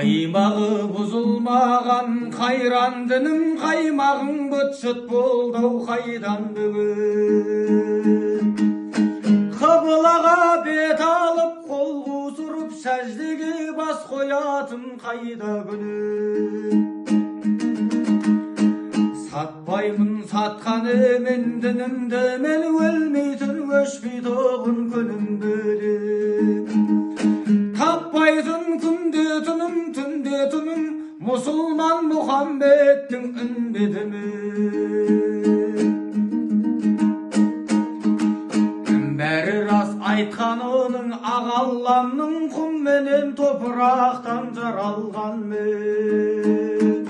Qaymagı buzulmagan qayrandının qaymagın bıt-çıt boldu qaydandı. Kıblaga bet alıp kol kusurup secdege bas koyatın qayda günü. Satpaymun satkanı men dinimde men ölmeytin öşmeyt oğun günüm bölü. Tappaydın kunde tunum Musulman Muhammed'in ümbedimi. Beri rast aytkanının ağallamның kum menen topraktan jaralgan men.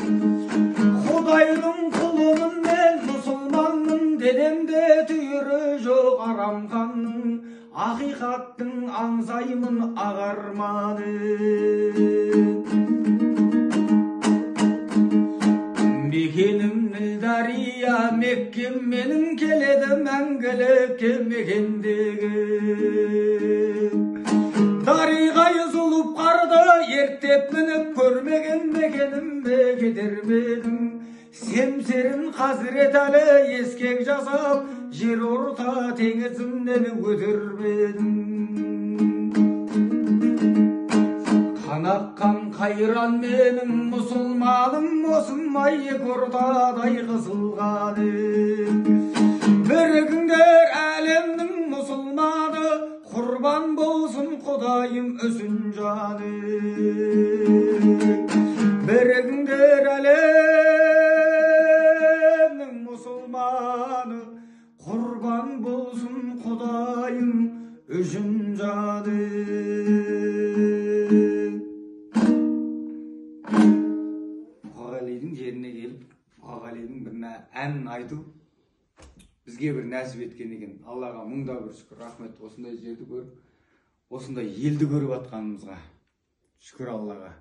Hudaydın kulunun men musulmanның dedemde tüyürü жоқ aramkanның. Hakikattın anzayımın ağarmanı. Mekenim Nildariya Mekkem menin keledi мәңгілікке мекендегі. Дариға езулуп қарды ертеп мініп көрмеген мекенім кедермедім. Семсерін қазірет әлі ескек жасап жер орта теңізімнен өтірмедім. Қанаққан қайран менің мұсылманым осынмай ортадай қысылғаны. Бірігіңдер әлемнің мұсылманы құрбан болсын құдайым өсін жаны. Бірігіңдер әлемнің мұсылманы құрбан болсын құдайым өсін жаны. Мұғалидің жеріне келіп, Мұғалидің біріне ән айту бізге бір нәсіп еткен екен. Аллаға мыңда бір шүкір, рахмет. Осындай жерді көріп, осындай елді көріп атқанымызға шүкір Аллаға.